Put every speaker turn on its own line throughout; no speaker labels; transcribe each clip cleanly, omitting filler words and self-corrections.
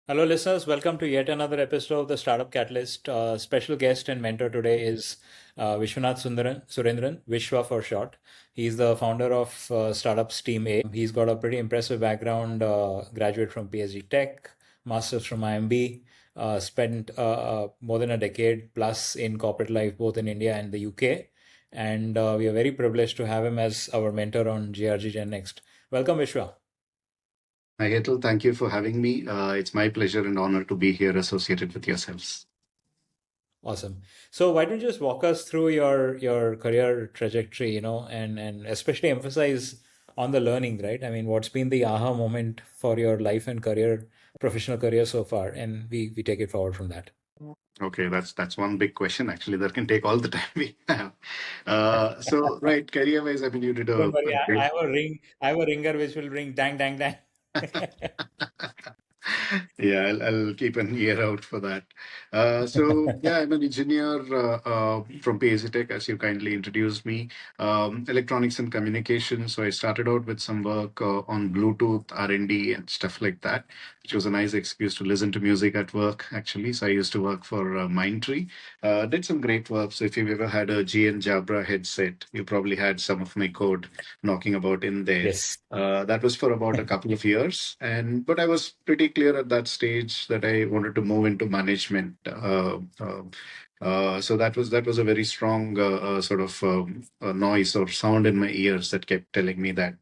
Hello, listeners. Welcome to yet another episode of the Startup Catalyst. Special guest and mentor today is Vishwanath Surendiran, Vishwa for short. He's the founder of Startups Team A. He's got a pretty impressive background, graduate from PhD Tech, master's from IMB, spent more than a decade plus in corporate life, both in India and the UK. And we are very privileged to have him as our mentor on GRG Gen Next. Welcome, Vishwa.
Hi, Hetal. Thank you for having me. It's my pleasure and honor to be here associated with yourselves.
Awesome. So why don't you just walk us through your career trajectory, and especially emphasize on the learning, right? I mean, what's been the aha moment for your life and career, professional career so far, and we take it forward from that.
Okay, that's one big question actually that can take all the time we have. Right, career-wise, I mean, you did
Don't worry,
a great.
I have a ring, I have a ringer which will ring dang dang dang.
Yeah, I'll keep an ear out for that. Yeah, I'm an engineer from PhD Tech, as you kindly introduced me. Electronics and communications. So I started out with some work on Bluetooth R&D and stuff like that, which was a nice excuse to listen to music at work, actually. So I used to work for Mindtree. Did some great work. So if you've ever had a GN Jabra headset, you probably had some of my code knocking about in there.
Yes.
That was for about a couple of years, and but I was pretty clear at that stage that I wanted to move into management. So that was a very strong sort of noise or sound in my ears that kept telling me that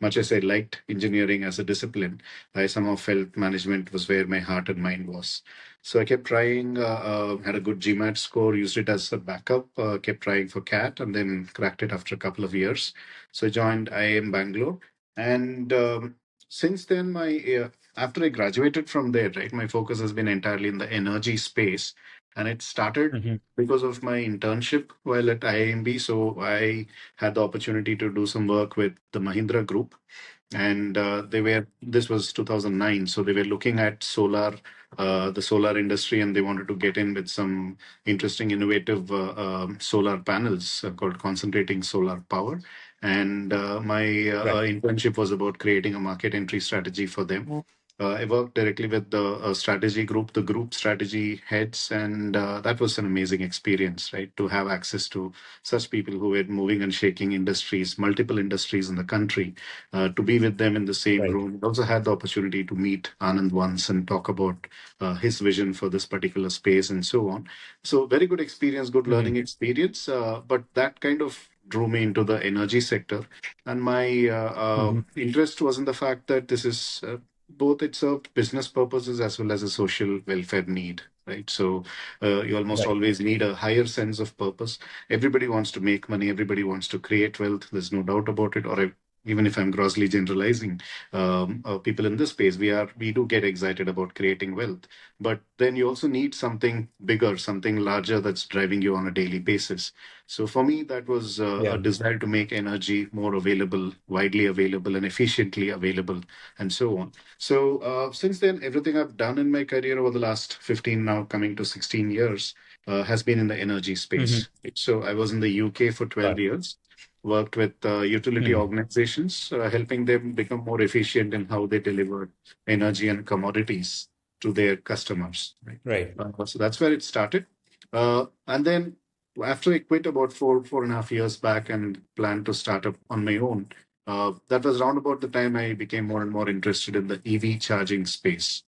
much as I liked engineering as a discipline, I somehow felt management was where my heart and mind was. So I kept trying, had a good GMAT score, used it as a backup, kept trying for CAT, and then cracked it after a couple of years. So I joined IIM Bangalore, and since then, my after I graduated from there, right, my focus has been entirely in the energy space, and it started
Hmm.
because of my internship while at IIMB. So I had the opportunity to do some work with the Mahindra Group, and this was 2009, so they were looking at the solar industry, and they wanted to get in with some interesting innovative solar panels called concentrating solar power. And my
Right.
internship was about creating a market entry strategy for them. I worked directly with the strategy group, the group strategy heads, and that was an amazing experience, right? To have access to such people who were moving and shaking industries, multiple industries in the country, to be with them in the same
Right.
room. I also had the opportunity to meet Anand once and talk about his vision for this particular space and so on. So, very good experience, good
Hmm.
learning experience. But that kind of drew me into the energy sector. And my
Hmm.
interest was in the fact that this is both it served business purposes as well as a social welfare need. Right. So you almost
Right.
always need a higher sense of purpose. Everybody wants to make money. Everybody wants to create wealth. There's no doubt about it. Even if I'm grossly generalizing, people in this space, we do get excited about creating wealth, but then you also need something bigger, something larger that's driving you on a daily basis. So for me, that was a
Yeah.
desire to make energy more available, widely available, and efficiently available, and so on. So since then, everything I've done in my career over the last 15, now coming to 16 years, has been in the energy
Hmm.
space. So I was in the UK for 12
Got
years, worked with utility
it.
organizations, helping them become more efficient in how they deliver energy and commodities to their customers. Right.
Right.
So that's where it started. And then after I quit about 4.5 years back and planned to start up on my own, that was around about the time I became more and more interested in the EV charging space.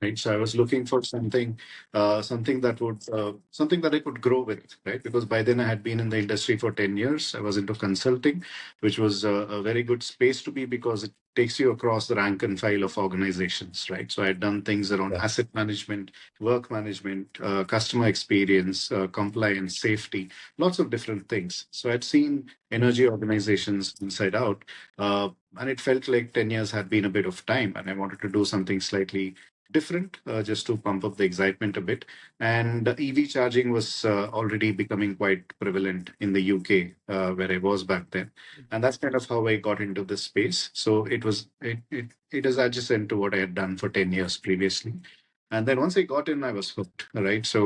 Right. So I was looking for something that I could grow with, right? Because by then I had been in the industry for 10 years. I was into consulting, which was a very good space to be because it takes you across the rank and file of organizations, right? So I had done things around
Yeah.
asset management, work management, customer experience, compliance, safety, lots of different things. So I'd seen energy organizations inside out. And it felt like 10 years had been a bit of time, and I wanted to do something slightly different, just to pump up the excitement a bit. And EV charging was already becoming quite prevalent in the UK, where I was back then, and that's kind of how I got into this space. So it is adjacent to what I had done for 10 years previously. And then once I got in, I was hooked. Right. So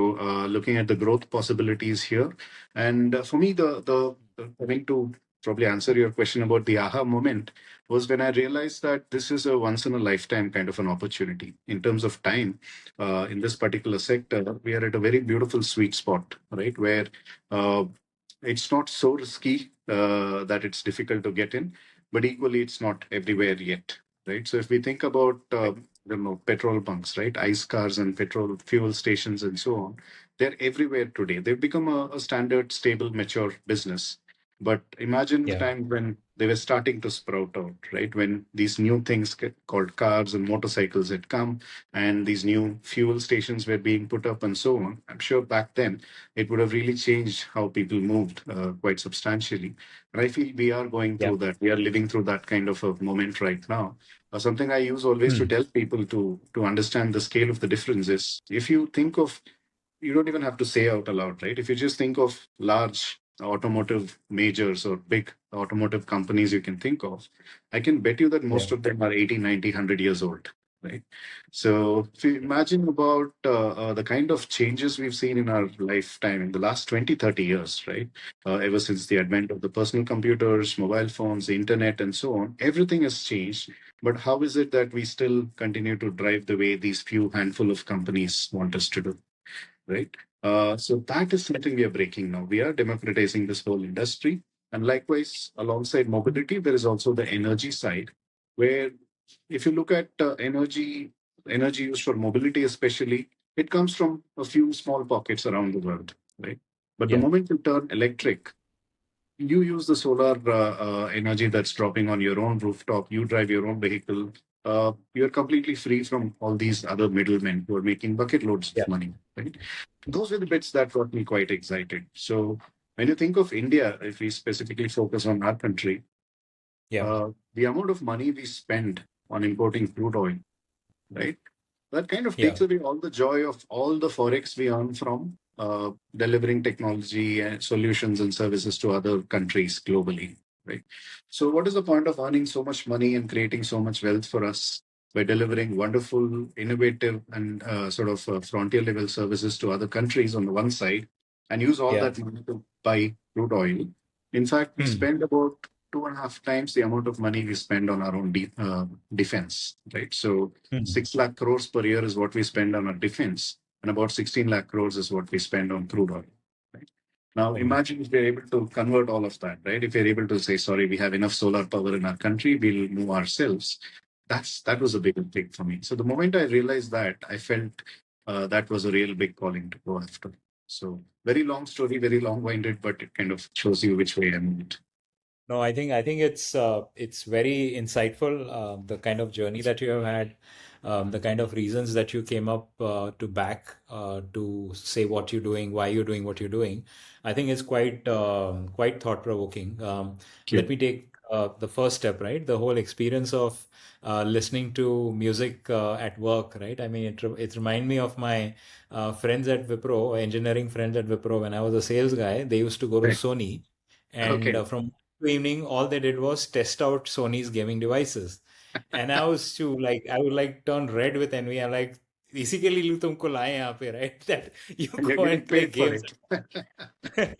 looking at the growth possibilities here, and for me, the coming to probably answer your question about the aha moment was when I realized that this is a once in a lifetime kind of an opportunity. In terms of time, in this particular sector, we are at a very beautiful sweet spot, right? Where uh, it's not so risky that it's difficult to get in, but equally it's not everywhere yet, right? So if we think about petrol bunks, right, ice cars and petrol fuel stations and so on, they're everywhere today. They've become a standard, stable, mature business. But imagine the
Yeah.
time when they were starting to sprout out, right? When these new things called cars and motorcycles had come, and these new fuel stations were being put up and so on. I'm sure back then it would have really changed how people moved quite substantially. And I feel we are going
Yeah.
through that. We are living through that kind of a moment right now. Something I use always to
Hmm.
tell people to understand the scale of the difference is if you think of, you don't even have to say out aloud, right? If you just think of large automotive majors or big automotive companies you can think of, I can bet you that
Yeah.
most of them are 80, 90, 100 years old, right? So if you imagine about the kind of changes we've seen in our lifetime in the last 20, 30 years, right? Ever since the advent of the personal computers, mobile phones, the internet, and so on, everything has changed. But how is it that we still continue to drive the way these few handful of companies want us to do? Right? So that is something we are breaking now. We are democratizing this whole industry. And likewise, alongside mobility, there is also the energy side, where if you look at energy used for mobility, especially, it comes from a few small pockets around the world, right? But the
Yeah.
moment you turn electric, you use the solar energy that's dropping on your own rooftop, you drive your own vehicle, you're completely free from all these other middlemen who are making bucket loads
Yeah.
of money, right? Those were the bits that got me quite excited. So when you think of India, if we specifically focus on our country,
Yeah.
the amount of money we spend on importing crude oil, right? That kind of
Yeah.
takes away all the joy of all the forex we earn from delivering technology and solutions and services to other countries globally, right? So, what is the point of earning so much money and creating so much wealth for us by delivering wonderful, innovative, and frontier level services to other countries on the one side, and use all
Yeah.
that money to buy crude oil? In fact, we
Hmm.
spend about two and a half times the amount of money we spend on our own defense, right? So,
Hmm.
6 lakh crores per year is what we spend on our defense, and about 16 lakh crores is what we spend on crude oil. Right? Now,
Oh.
imagine if we're able to convert all of that, right? If we're able to say, sorry, we have enough solar power in our country, we'll move ourselves. That was a big thing for me. So the moment I realized that, I felt that was a real big calling to go after. So very long story, very long-winded, but it kind of shows you which way I moved.
No, I think it's very insightful, the kind of journey that you have had, the kind of reasons that you came up to back to say what you're doing, why you're doing what you're doing. I think it's quite thought-provoking.
Thank
Let
you.
me take the first step, right? The whole experience of listening to music at work, right? I mean, it reminded me of my friends at Wipro, engineering friends at Wipro. When I was a sales guy, they used to go to
Right.
Sony. And
Okay.
from evening, all they did was test out Sony's gaming devices. And I was too like, I would like turn red with envy. I'm like, इसी के लिए तुमको लाए यहाँ पे, right? That you
And you're
go
getting
and play
paid for
games.
it.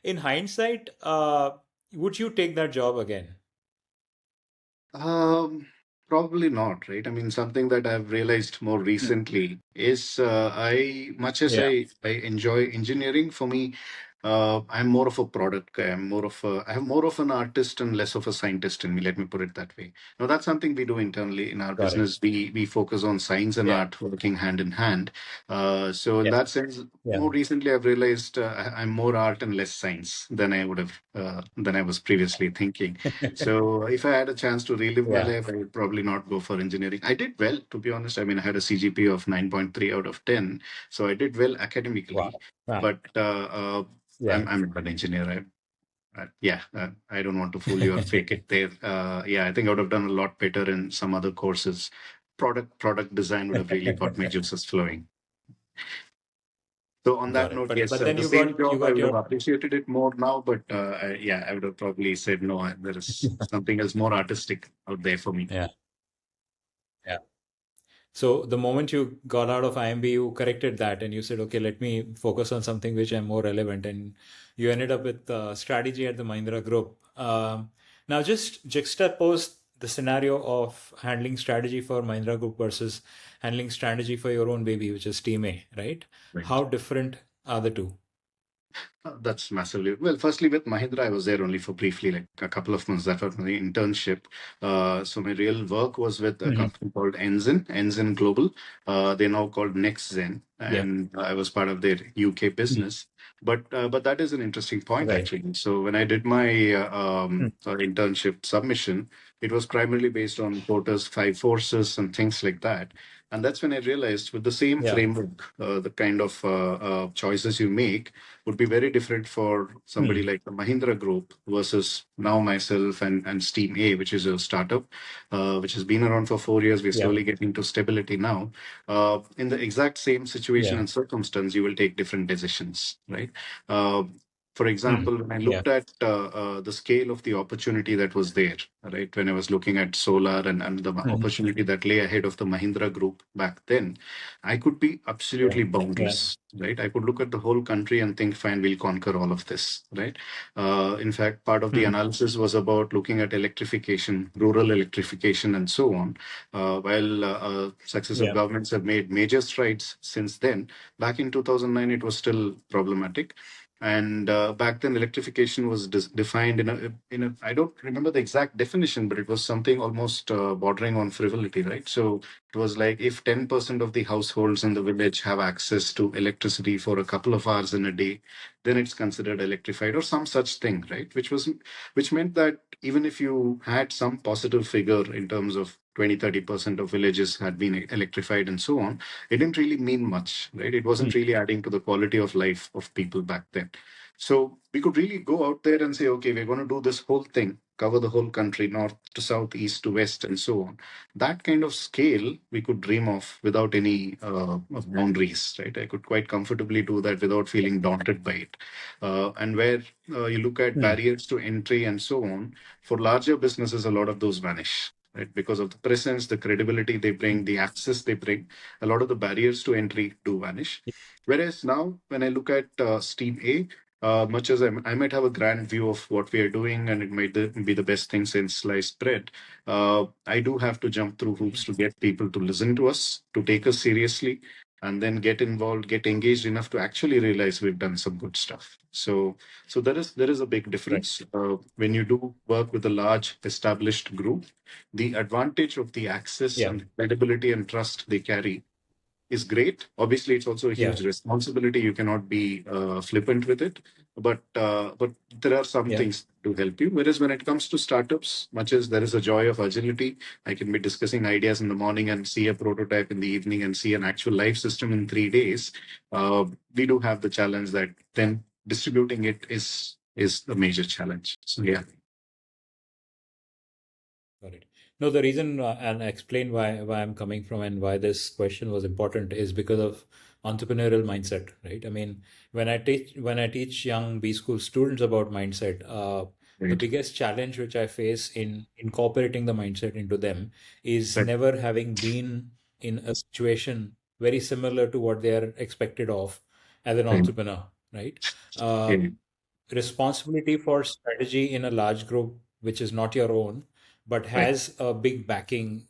In hindsight, would you take that job again?
Um, Probably not, right? I mean, something that I've realized more
Hmm.
recently is much as
Yeah,
I enjoy engineering, for me, I'm more of a product guy. I have more of an artist and less of a scientist in me. Let me put it that way. Now, that's something we do internally in our
got it.
business. We focus on science and
Yeah,
art working hand in hand. So in
yeah,
that sense,
yeah.
more recently, I've realized I'm more art and less science than I was previously thinking. So if I had a chance to relive my
Yeah.
life, I would probably not go for engineering. I did well, to be honest. I mean, I had a CGPA of 9.3 out of 10. So I did well academically,
Wow. Wow.
but
Yeah.
I'm not an engineer. I don't want to fool you or fake it there. Yeah, I think I would have done a lot better in some other courses. Product design would have really got my juices flowing. So on that
Got it.
note,
But
yes,
then
the
you
same
got
job I would have
your
appreciated it more now, but I would have probably said no. There is something else more artistic out there for me.
yeah. Yeah. So the moment you got out of IMB, you corrected that and you said, okay, let me focus on something which I'm more relevant. And you ended up with strategy at the Mahindra Group. Now, just juxtapose the scenario of handling strategy for Mahindra Group versus handling strategy for your own baby, which is Team A, right?
Right.
How different are the two?
That's massively well. Firstly, with Mahindra, I was there only for briefly, like a couple of months. That was my internship. So my real work was with a
Mhm.
company called Enzen Global. They're now called NextZen,
Yeah.
and I was part of their UK
Mhm.
business. But that is an interesting point
Right.
actually. So when I did my
Mhm.
internship submission, it was primarily based on Porter's five forces and things like that. And that's when I realized with the same
Yeah.
framework, the kind of choices you make would be very different for somebody
Mhm.
like the Mahindra Group versus now myself and Steam A, which is a startup which has been around for 4 years. We're
Yeah.
slowly getting to stability now. In the exact same situation
Yeah.
and circumstance, you will take different decisions, right? Uh, for
Mhm.
example, when I
Yeah.
looked at the scale of the opportunity that was there, right, when I was looking at solar and the
Mhm.
opportunity that lay ahead of the Mahindra Group back then, I could be
Yeah.
absolutely
Yeah.
boundless, right? I could look at the whole country and think, fine, we'll conquer all of this, right? In fact, part of the
Mhm.
analysis was about looking at electrification, rural electrification, and so on. While successive
Yeah.
governments have made major strides since then, back in 2009, it was still problematic. And back then, electrification was defined in a I don't remember the exact definition, but it was something almost bordering on frivolity, right? So it was like if 10% of the households in the village have access to electricity for a couple of hours in a day, then it's considered electrified or some such thing, right? Which meant that even if you had some positive figure in terms of 20-30% of villages had been electrified and so on, it didn't really mean much, right? It wasn't
Mhm.
really adding to the quality of life of people back then. So we could really go out there and say, okay, we're going to do this whole thing, cover the whole country, north to south, east to west, and so on. That kind of scale we could dream of without any of boundaries, right? I could quite comfortably do that without feeling daunted by it. And where you look at
Mhm.
barriers to entry and so on, for larger businesses, a lot of those vanish. Right, because of the presence, the credibility they bring, the access they bring, a lot of the barriers to entry do vanish. Whereas now, when I look at Steam A, much as I might have a grand view of what we are doing and it might be the best thing since sliced bread, I do have to jump through hoops to get people to listen to us, to take us seriously, and then get involved, get engaged enough to actually realize we've done some good stuff. So there is a big
Right.
difference when you do work with a large established group. The advantage of the access
Yeah.
and credibility and trust they carry is great. Obviously, it's also a
Yeah.
huge responsibility. You cannot be flippant with it, but there are some
Yeah.
things to help you. Whereas when it comes to startups, much as there is a joy of agility, I can be discussing ideas in the morning and see a prototype in the evening and see an actual live system in 3 days. We do have the challenge that then distributing it is a major challenge. So yeah,
Got it. No, the reason and explain why I'm coming from and why this question was important is because of entrepreneurial mindset, right? I mean, when I teach young B school students about mindset, the
right,
biggest challenge which I face in incorporating the mindset into them is
right,
never having been in a situation very similar to what they are expected of as an
right,
entrepreneur, right? Uh,
yeah,
Responsibility for strategy in a large group, which is not your own, but
right,
has a big backing,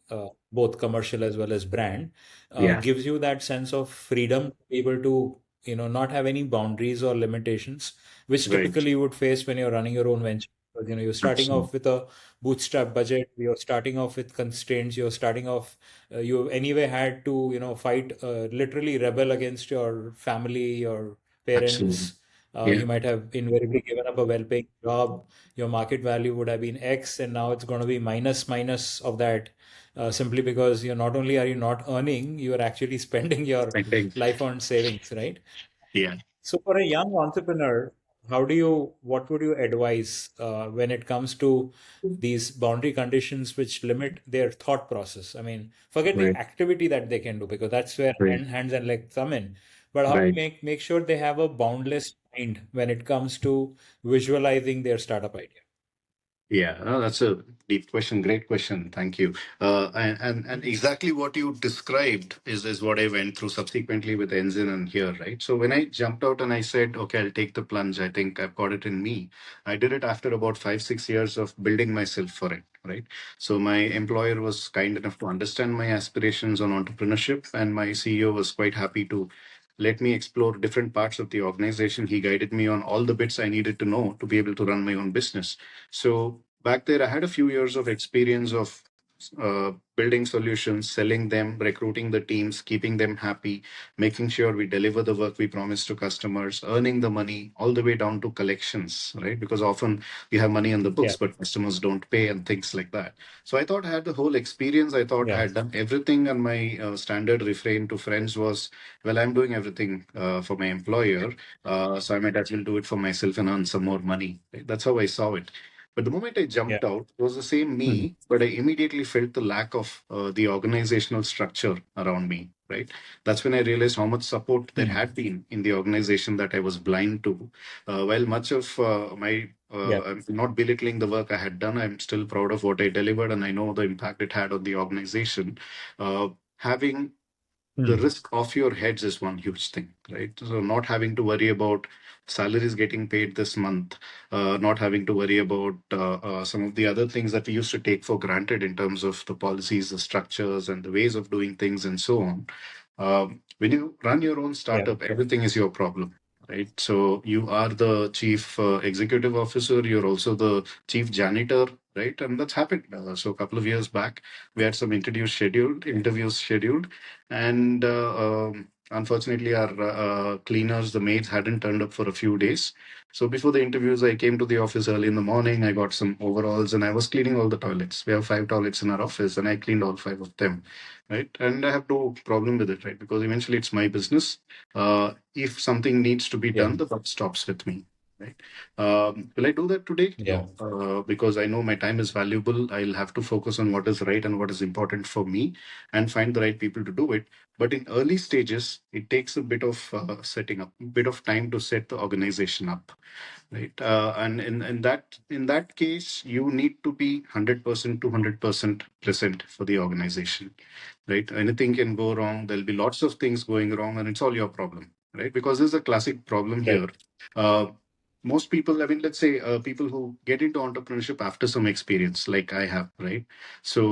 both commercial as well as brand,
yeah,
gives you that sense of freedom to be able to, not have any boundaries or limitations, which
right,
typically you would face when you're running your own venture. Because, you're starting
absolutely,
off with a bootstrap budget, you're starting off with constraints, you're starting off, you anyway had to, fight, literally rebel against your family, your
absolutely,
parents.
yeah,
You might have invariably given up a well-paying job. Your market value would have been X, and now it's going to be minus of that, simply because you're not only are you not earning, you are actually spending your
spending,
life-earned savings, right?
yeah.
So for a young entrepreneur, what would you advise when it comes to these boundary conditions which limit their thought process? I mean, forget the
Right,
activity that they can do because that's where
right,
hands and legs come in. But how to
right.
make sure they have a boundless mind when it comes to visualizing their startup idea?
Yeah, no, that's a deep question. Great question. Thank you. And exactly what you described is what I went through subsequently with Ensign and here, right? So when I jumped out and I said, okay, I'll take the plunge. I think I've got it in me. I did it after about 5, 6 years of building myself for it, right? So my employer was kind enough to understand my aspirations on entrepreneurship, and my CEO was quite happy to let me explore different parts of the organization. He guided me on all the bits I needed to know to be able to run my own business. So back there, I had a few years of experience of building solutions, selling them, recruiting the teams, keeping them happy, making sure we deliver the work we promise to customers, earning the money, all the way down to collections, right? Because often we have money on the
Yeah.
books, but customers don't pay and things like that. So I thought I had the whole experience. I thought I
Yeah.
had done everything, and my standard refrain to friends was, "Well, I'm doing everything for my employer, so I might as well do it for myself and earn some more money." Right? That's how I saw it. But the moment I
Yeah.
jumped out, it was the same
Hmm.
me, but I immediately felt the lack of the organizational structure around me, right? That's when I realized how much support there
Hmm.
had been in the organization that I was blind to. While much of
Yeah.
I'm not belittling the work I had done, I'm still proud of what I delivered, and I know the impact it had on the organization. Having the
Hmm.
risk off your heads is one huge thing, right? So not having to worry about salaries getting paid this month, not having to worry about some of the other things that we used to take for granted in terms of the policies, the structures, and the ways of doing things, and so on. When you run your own
Yeah.
startup, everything is your problem. Right. So you are the chief executive officer. You're also the chief janitor, right? And that's happened. So a couple of years back, we had some interviews scheduled, and unfortunately our cleaners, the maids, hadn't turned up for a few days. So before the interviews, I came to the office early in the morning. I got some overalls and I was cleaning all the toilets. We have 5 toilets in our office, and I cleaned all 5 of them, right? And I have no problem with it, right? Because eventually it's my business. If something needs to be
Yeah.
done, the buck stops with me, right? Will I do that today?
Yeah.
No, because I know my time is valuable. I'll have to focus on what is right and what is important for me, and find the right people to do it. But in early stages, it takes a bit of setting up, a bit of time to set the organization up, right? And in that case, you need to be 100%, 200% present for the organization, right? Anything can go wrong. There'll be lots of things going wrong, and it's all your problem, right? Because there's a classic problem
Right.
here. Uh, Most people, I mean, let's say people who get into entrepreneurship after some experience, like I have, right? So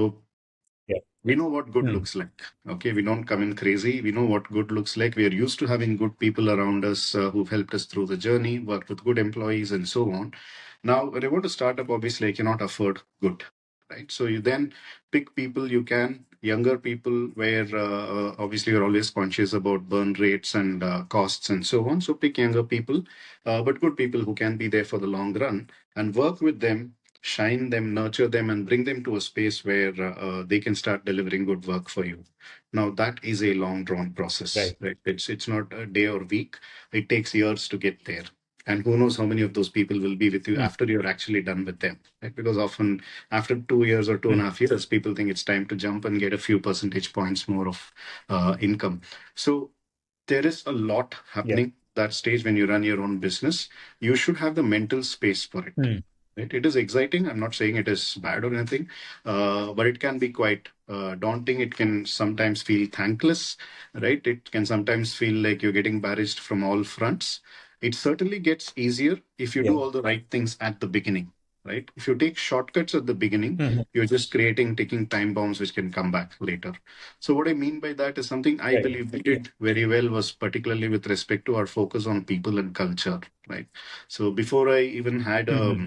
Yeah.
we know what good
Hmm.
looks like. Okay, we don't come in crazy. We know what good looks like. We are used to having good people around us who've helped us through the journey, worked with good employees, and so on. Now, when I want to start up, obviously, I cannot afford good, right? So you then pick people you can, younger people, where obviously you're always conscious about burn rates and costs and so on. So pick younger people, but good people who can be there for the long run, and work with them, shine them, nurture them, and bring them to a space where they can start delivering good work for you. Now that is a long drawn process,
Right.
right? It's not a day or week. It takes years to get there. And who knows how many of those people will be with you
Hmm.
after you're actually done with them, right? Because often after 2 years or two and
Hmm.
a half years, people think it's time to jump and get a few percentage points more of income. So there is a lot
Yeah.
happening that stage when you run your own business. You should have the mental space for it.
Hmm.
Right? It is exciting. I'm not saying it is bad or anything, but it can be quite daunting. It can sometimes feel thankless, right? It can sometimes feel like you're getting barraged from all fronts. It certainly gets easier if you
Yeah.
do all the right things at the beginning, right? If you take shortcuts at the beginning,
Hmm.
you're just creating ticking time bombs which can come back later. So what I mean by that is something I
Right.
believe we did very well was particularly with respect to our focus on people and culture, right? So before I even had
Hmm.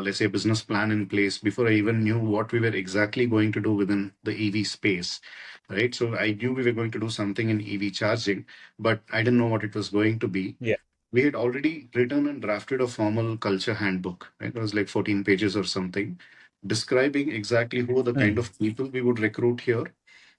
let's say a business plan in place, before I even knew what we were exactly going to do within the EV space, right? So I knew we were going to do something in EV charging, but I didn't know what it was going to be.
Yeah.
We had already written and drafted a formal culture handbook, right? It was like 14 pages or something, describing exactly who are the kind
Hmm.
of people we would recruit here,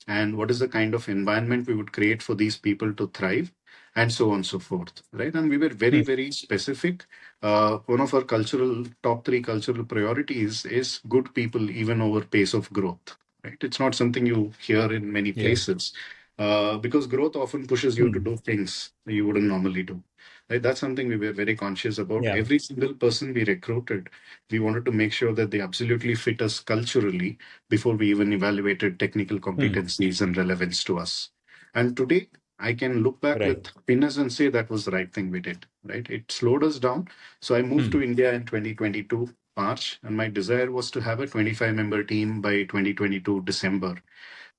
and what is the kind of environment we would create for these people to thrive, and so on and so forth, right? And we were very
Hmm.
very specific. One of our cultural top three cultural priorities is good people even over pace of growth, right? It's not something you hear in many
Yeah.
places, because growth often pushes you to
Hmm.
do things you wouldn't normally do. Right? That's something we were very conscious about.
Yeah.
Every single person we recruited, we wanted to make sure that they absolutely fit us culturally before we even evaluated technical
Hmm.
competencies and relevance to us. And today, I can look back with
Right.
happiness and say that was the right thing we did. Right? It slowed us down. So I moved to
Hmm.
India in 2022 March, and my desire was to have a 25-member team by 2022 December.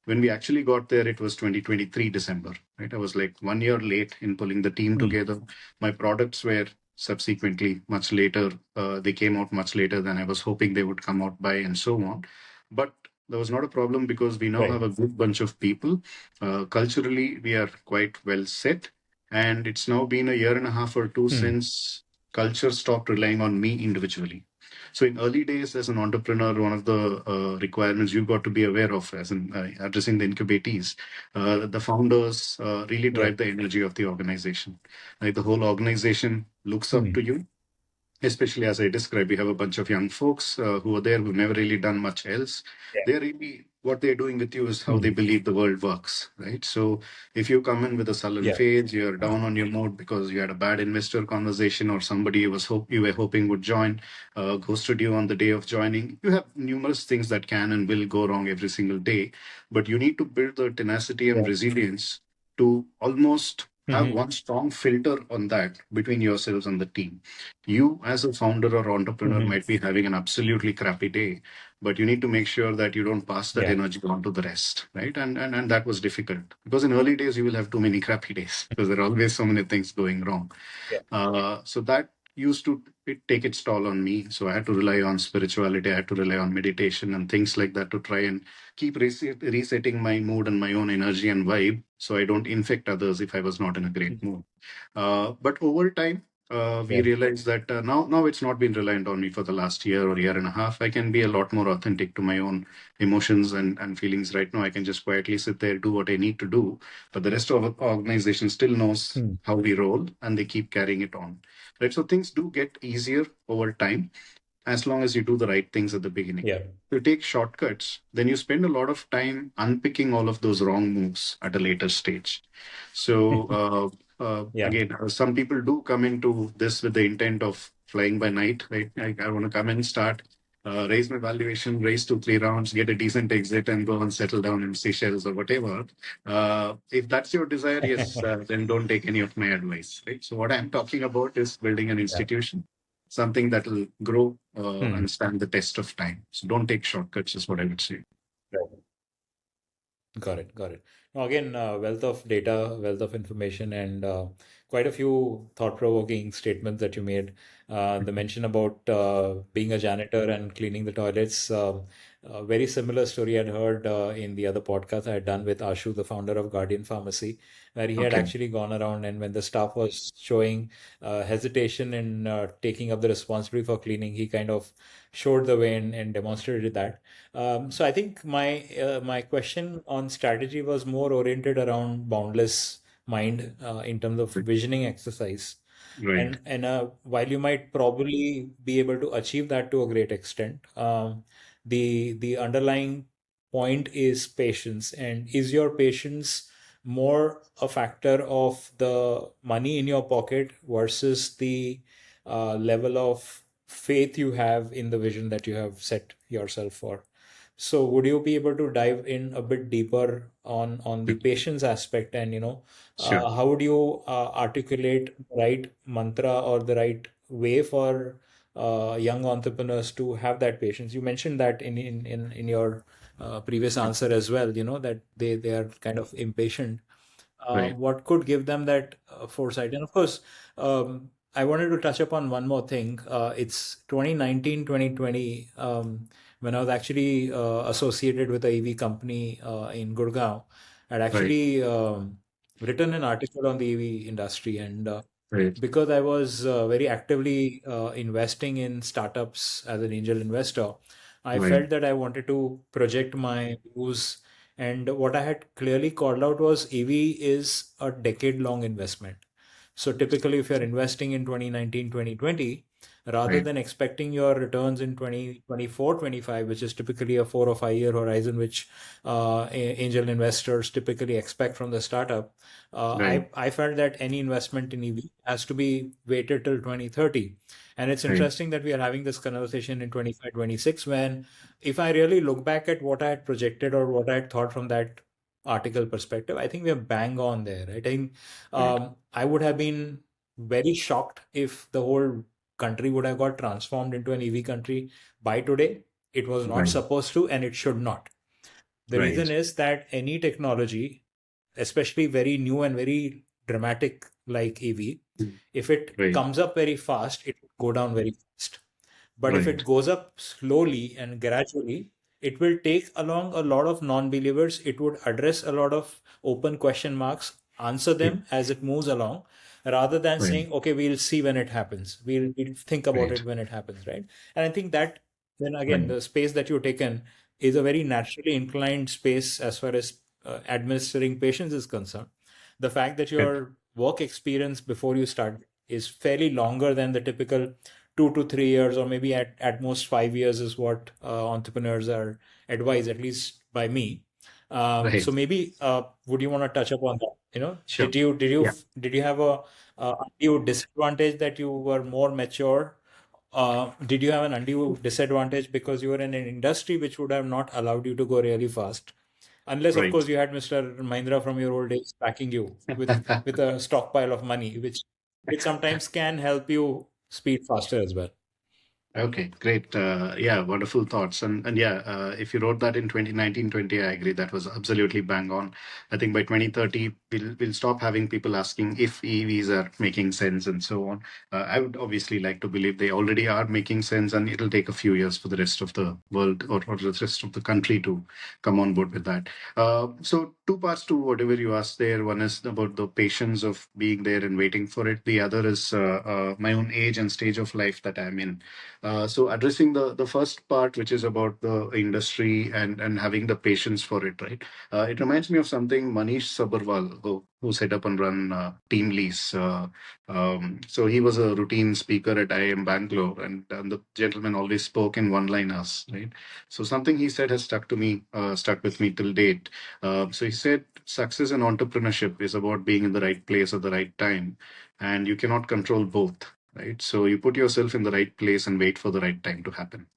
When we actually got there, it was 2023 December, right? I was like 1 year late in pulling the team
Hmm.
together. My products were subsequently much later. They came out much later than I was hoping they would come out by, and so on. But there was not a problem because we now have
Right.
a good bunch of people. Culturally, we are quite well set. And it's now been a year and a half or two
Hmm.
since culture stopped relying on me individually. So in early days, as an entrepreneur, one of the requirements you've got to be aware of as in addressing the incubatees, the founders really
Yeah.
drive the energy of the organization. Like the whole organization looks up to
Hmm.
you, especially as I described, we have a bunch of young folks who are there who've never really done much else.
Yeah.
They're really what they're doing with you is how they
Hmm.
believe the world works, right? So if you come in with a sullen
Yeah.
phase, you're down on your mood because you had a bad investor conversation or somebody you were hoping would join, ghosted you on the day of joining. You have numerous things that can and will go wrong every single day, but you need to build the tenacity and
Yeah.
resilience to almost have
Hmm.
one strong filter on that between yourselves and the team. You as a founder or entrepreneur
Hmm.
might be having an absolutely crappy day, but you need to make sure that you don't pass that
Yeah.
energy on to the rest, right? And that was difficult because in early days you will have too many crappy days because there are always so many things going wrong.
Yeah.
So that used to take its toll on me. So I had to rely on spirituality, I had to rely on meditation and things like that to try and keep resetting my mood and my own energy and vibe so I don't infect others if I was not in a great mood. But over time, we
Yeah.
realized that now it's not been reliant on me for the last year or year and a half. I can be a lot more authentic to my own emotions and feelings right now. I can just quietly sit there, do what I need to do. But the rest of the organization still knows
Hmm.
how we roll and they keep carrying it on. Right. So things do get easier over time as long as you do the right things at the beginning.
Yeah.
If you take shortcuts, then you spend a lot of time unpicking all of those wrong moves at a later stage. So
Yeah.
again, some people do come into this with the intent of flying by night, right? I want to come and start, raise my valuation, raise 2, 3 rounds, get a decent exit, and go and settle down in Seychelles or whatever. If that's your desire, yes, then don't take any of my advice, right? So what I'm talking about is building an
Yeah.
institution, something that will grow
Hmm.
and stand the test of time. So don't take shortcuts, is what I would say.
Right. Got it. Got it. Now, again, wealth of data, wealth of information, and quite a few thought-provoking statements that you made. The mention about being a janitor and cleaning the toilets. A very similar story I'd heard in the other podcast I had done with Ashu, the founder of Guardian Pharmacy, where he had
Okay.
actually gone around, and when the staff was showing hesitation in taking up the responsibility for cleaning, he kind of showed the way and demonstrated that. So I think my question on strategy was more oriented around boundless mind in terms of visioning exercise.
Right.
And while you might probably be able to achieve that to a great extent, the underlying point is patience. And is your patience more a factor of the money in your pocket versus the level of faith you have in the vision that you have set yourself for? So would you be able to dive in a bit deeper on the patience aspect, and
Sure.
how would you articulate the right mantra or the right way for young entrepreneurs to have that patience? You mentioned that in your previous answer as well, that they are kind of impatient.
Right.
What could give them that foresight? And of course, I wanted to touch upon one more thing. It's 2019, 2020, when I was actually associated with a EV company in Gurgaon. I'd
Right.
actually written an article on the EV industry, and
Right.
because I was very actively investing in startups as an angel investor, I
Right.
felt that I wanted to project my views. And what I had clearly called out was EV is a decade long investment. So typically, if you're investing in 2019, 2020, rather
Right.
than expecting your returns in 2024, 25, which is typically a 4 or 5 year horizon, which angel investors typically expect from the startup.
Right.
I felt that any investment in EV has to be weighted till 2030. And it's
Right.
interesting that we are having this conversation in 25, 26, when if I really look back at what I had projected or what I had thought from that article perspective, I think we are bang on there, right? I think
Right.
I would have been very shocked if the whole country would have got transformed into an EV country by today. It was not
Right.
supposed to, and it should not. The
Right.
reason is that any technology, especially very new and very dramatic like EV, if it
Right.
comes up very fast, it will go down very fast. But if it
Right.
goes up slowly and gradually, it will take along a lot of non-believers. It would address a lot of open question marks, answer
Yeah.
them as it moves along, rather than
Right.
saying, okay, we'll see when it happens. We'll think about
Right.
it when it happens, right? And I think that then again,
Right.
the space that you've taken is a very naturally inclined space as far as administering patients is concerned. The fact that
Yeah.
your work experience before you start is fairly longer than the typical 2 to 3 years, or maybe at most 5 years is what entrepreneurs are advised, at least by me. So
Right.
maybe would you want to touch upon that?
Sure.
Did you
Yeah.
did you have a undue disadvantage that you were more mature? Did you have an undue disadvantage because you were in an industry which would have not allowed you to go really fast? Unless, of
Right.
course, you had Mr. Mahindra from your old days backing you with a stockpile of money, which sometimes can help you speed faster as well.
Okay, great. Yeah, wonderful thoughts. And yeah, if you wrote that in 2019, 20, I agree. That was absolutely bang on. I think by 2030, we'll stop having people asking if EVs are making sense and so on. I would obviously like to believe they already are making sense, and it'll take a few years for the rest of the world or the rest of the country to come on board with that. So two parts to whatever you asked there. One is about the patience of being there and waiting for it. The other is my own age and stage of life that I'm in. So addressing the first part, which is about the industry and having the patience for it, right? It reminds me of something Manish Sabarwal, who set up and run Team Lease. So he was a routine speaker at IIM Bangalore, and the gentleman always spoke in one-liners, right? So something he said has stuck with me till date. So he said, success in entrepreneurship is about being in the right place at the right time, and you cannot control both, right? So you put yourself in the right place and wait for the right time to happen,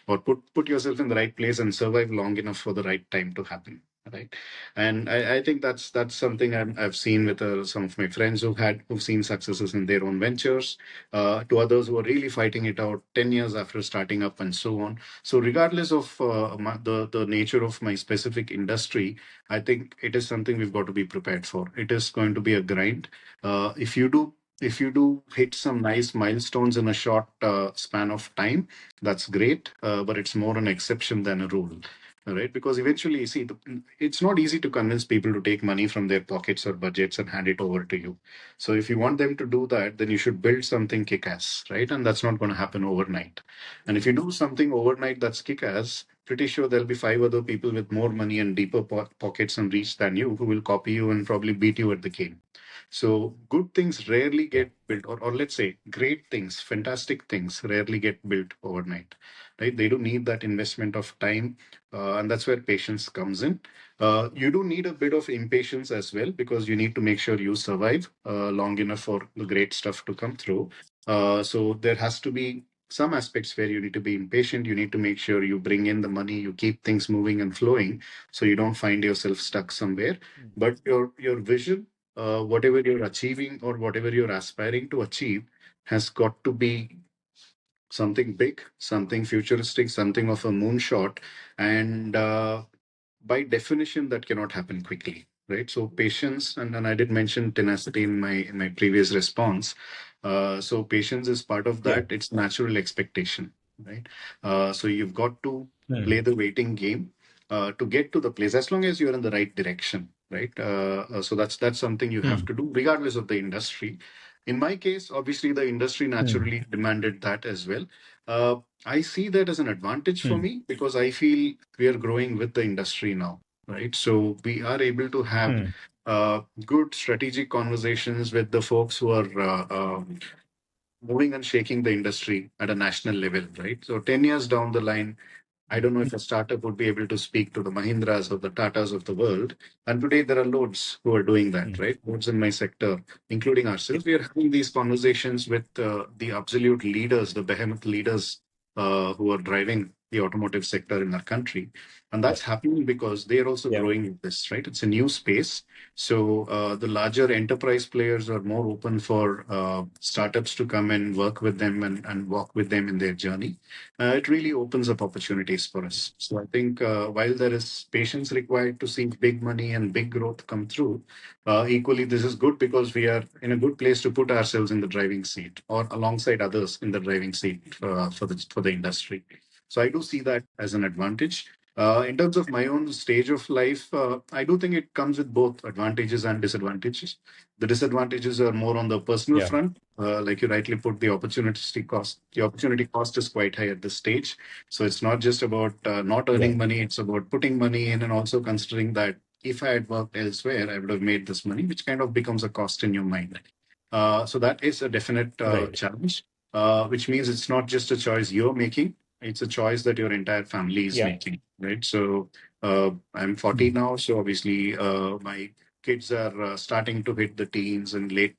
or put yourself in the right place and survive long enough for the right time to happen, right? And I think that's something I've seen with some of my friends who've seen successes in their own ventures, to others who are really fighting it out 10 years after starting up and so on. So regardless of the nature of my specific industry, I think it is something we've got to be prepared for. It is going to be a grind. If you do hit some nice milestones in a short span of time, that's great, but it's more an exception than a rule, right? Because eventually, you see, it's not easy to convince people to take money from their pockets or budgets and hand it over to you. So if you want them to do that, then you should build something kick-ass, right? And that's not going to happen overnight. And if you do something overnight that's kick-ass, pretty sure there'll be five other people with more money and deeper pockets and reach than you who will copy you and probably beat you at the game. So good things rarely
Yeah.
get built, or let's say great things, fantastic things rarely get built overnight, right? They do need that investment of time, and that's where patience comes in. You do need a bit of impatience as well, because you need to make sure you survive long enough for the great stuff to come through. So there has to be some aspects where you need to be impatient. You need to make sure you bring in the money, you keep things moving and flowing, so you don't find yourself stuck somewhere.
Hmm.
But your vision, whatever you're achieving or whatever you're aspiring to achieve, has got to be something big, something futuristic, something of a moonshot. And by definition, that cannot happen quickly, right? So patience, and I did mention tenacity in my previous response. So patience is part of
Yeah.
that. It's natural expectation, right? So you've got to play
Hmm.
the waiting game to get to the place, as long as you're in the right direction, right? So that's something you have
Hmm.
to do, regardless of the industry. In my case, obviously, the industry
Hmm.
naturally demanded that as well. Uh, I see that as an advantage for
Hmm.
me, because I feel we are growing with the industry now, right? So we are able to have
Hmm.
good strategic conversations with the folks who are moving and shaking the industry at a national level, right? So 10 years down the line, I don't know if a startup would be able to speak to the Mahindras or the Tatas of the world. And today there are loads who are doing that,
Mm.
right? Loads in my sector, including
Yeah.
ourselves. We are having these conversations with the absolute leaders, the behemoth leaders who are driving the automotive sector in our country. And
Yeah.
that's happening because they are also
Yeah.
growing with this, right? It's a new space. So the larger enterprise players are more open for startups to come and work with them and walk with them in their journey. It really opens up opportunities for us. So I think while there is patience required to see big money and big growth come through, equally this is good because we are in a good place to put ourselves in the driving seat or alongside others in the driving seat for the industry. So I do see that as an advantage. In terms of my own stage of life, I do think it comes with both advantages and disadvantages. The disadvantages are more on the personal
Yeah.
front, like you rightly put, the opportunity cost. The opportunity cost is quite high at this stage. So it's not just about not
Yeah.
earning money, it's about putting money in and also considering that if I had worked elsewhere, I would have made this money, which kind of becomes a cost in your mind. So that is a definite
Right.
challenge, which means it's not just a choice you're making, it's a choice that your entire family is
Yeah.
making, right? So I'm 40
Mm.
now, so obviously my kids are starting to hit the teens and late,